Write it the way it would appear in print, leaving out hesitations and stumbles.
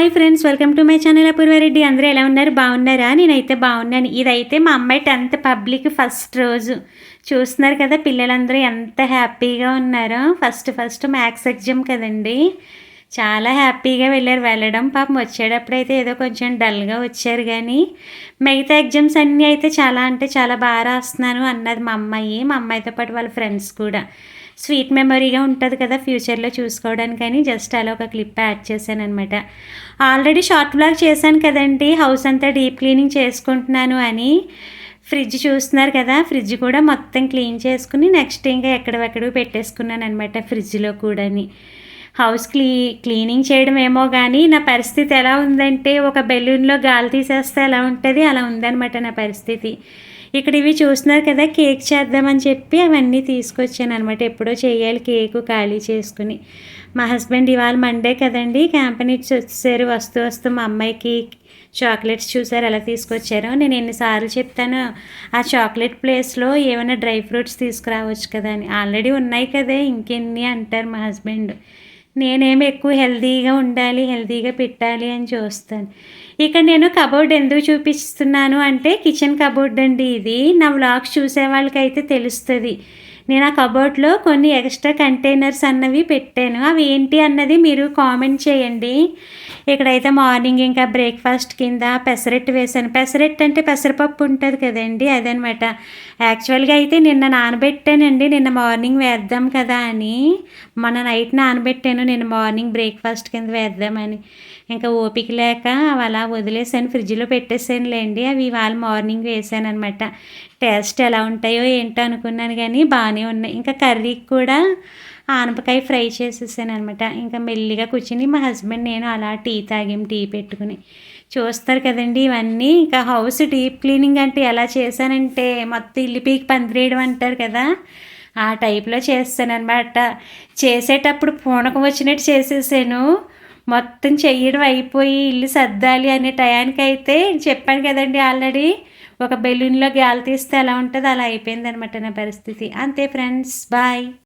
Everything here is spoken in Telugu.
Hi friends, welcome to my channel Apoorva Reddy. అందరూ ఎలా ఉన్నారు? బాగున్నారా? నేనైతే బాగున్నాను. ఇదైతే మా అమ్మాయి 10th పబ్లిక్ ఫస్ట్ రోజు. చూస్తున్నారు కదా పిల్లలందరూ ఎంత హ్యాపీగా ఉన్నారో. ఫస్ట్ మ్యాథ్స్ ఎగ్జామ్ కదండి, చాలా హ్యాపీగా వెళ్ళడం. పాపం వచ్చేటప్పుడైతే ఏదో కొంచెం డల్గా వచ్చారు, కానీ మిగతా ఎగ్జామ్స్ అన్నీ అయితే చాలా అంటే చాలా బాగా రాస్తున్నాను అన్నది మా అమ్మాయి. మా అమ్మాయితో పాటు వాళ్ళ ఫ్రెండ్స్ కూడా. స్వీట్ మెమరీగా ఉంటుంది కదా ఫ్యూచర్లో చూసుకోవడానికని జస్ట్ అలా ఒక క్లిప్ యాడ్ చేశాను అనమాట. ఆల్రెడీ షార్ట్ బ్లాగ్ చేశాను కదండి, హౌస్ అంతా డీప్ క్లీనింగ్ చేసుకుంటున్నాను అని. ఫ్రిడ్జ్ చూస్తున్నారు కదా, ఫ్రిడ్జ్ కూడా మొత్తం క్లీన్ చేసుకుని నెక్స్ట్ ఇంకా ఎక్కడెక్కడికి పెట్టేసుకున్నాను అనమాట ఫ్రిడ్జ్లో కూడాని. హౌస్ క్లీనింగ్ చేయడం ఏమో కానీ నా పరిస్థితి ఎలా ఉందంటే, ఒక బెలూన్లో గాలి తీసేస్తే ఎలా ఉంటుంది అలా ఉందన్నమాట నా పరిస్థితి. ఇక్కడ ఇవి చూస్తున్నారు కదా, కేక్ చేద్దామని చెప్పి అవన్నీ తీసుకొచ్చాను అనమాట. ఎప్పుడో చేయాలి కేకు ఖాళీ చేసుకుని. మా హస్బెండ్ ఇవాళ మండే కదండి, క్యాంప్ నుంచి వచ్చేసారు. వస్తూ మా అమ్మాయికి చాక్లెట్స్ చూసారు ఎలా తీసుకొచ్చారో. నేను ఎన్నిసార్లు చెప్తాను ఆ చాక్లెట్ ప్లేస్లో ఏమైనా డ్రై ఫ్రూట్స్ తీసుకురావచ్చు కదా అని. ఆల్రెడీ ఉన్నాయి కదే ఇంకెన్ని అంటారు మా హస్బెండ్. నేనేమి ఎక్కువ హెల్తీగా ఉండాలి, హెల్తీగా పెట్టాలి అని చూస్తాను. ఇక్కడ నేను కబోర్డ్ ఎందుకు చూపిస్తున్నాను అంటే, కిచెన్ కబోర్డ్ అండి ఇది. నా వ్లాగ్స్ చూసే వాళ్ళకైతే తెలుస్తుంది. నేను ఆ కబోర్డ్లో కొన్ని ఎక్స్ట్రా కంటైనర్స్ అన్నవి పెట్టాను. అవి ఏంటి అన్నది మీరు కామెంట్ చేయండి. ఇక్కడైతే మార్నింగ్ ఇంకా బ్రేక్ఫాస్ట్ కింద పెసరట్టు వేసాను. పెసరట్టు అంటే పెసరపప్పు ఉంటుంది కదండి, అదనమాట. యాక్చువల్గా అయితే నిన్న నానబెట్టానండి, నిన్న మార్నింగ్ వేద్దాం కదా అని. మొన్న నైట్ నానబెట్టాను, నిన్న మార్నింగ్ బ్రేక్ఫాస్ట్ కింద వేద్దామని. ఇంకా ఓపిక లేక అలా వదిలేసాను, ఫ్రిడ్జ్లో పెట్టేసానులేండి. అవి ఇవాళ మార్నింగ్ వేసాను అనమాట. టేస్ట్ ఎలా ఉంటాయో ఏంటో అనుకున్నాను, కానీ బాగానే ఉన్నాయి. ఇంకా కర్రీకి కూడా ఆనపకాయ ఫ్రై చేసేసాను అనమాట. ఇంకా మెల్లిగా కూర్చుని మా హస్బెండ్ నేను అలా టీ టీ పెట్టుకుని చూస్తారు కదండి ఇవన్నీ. ఇంకా హౌస్ డీప్ క్లీనింగ్ అంటే ఎలా చేశానంటే, మొత్తం ఇల్లు పీకి పందిరేయడం అంటారు కదా, ఆ టైప్లో చేస్తాను అనమాట. చేసేటప్పుడు పూనకం వచ్చినట్టు చేసేసాను. మొత్తం చెయ్యడం అయిపోయి ఇల్లు సర్దాలి అనే టయానికైతే చెప్పాను కదండి ఆల్రెడీ, ఒక బెలూన్లో గాలి తీస్తే ఎలా ఉంటుందో అలా అయిపోయిందనమాట నా పరిస్థితి. అంతే ఫ్రెండ్స్, బాయ్.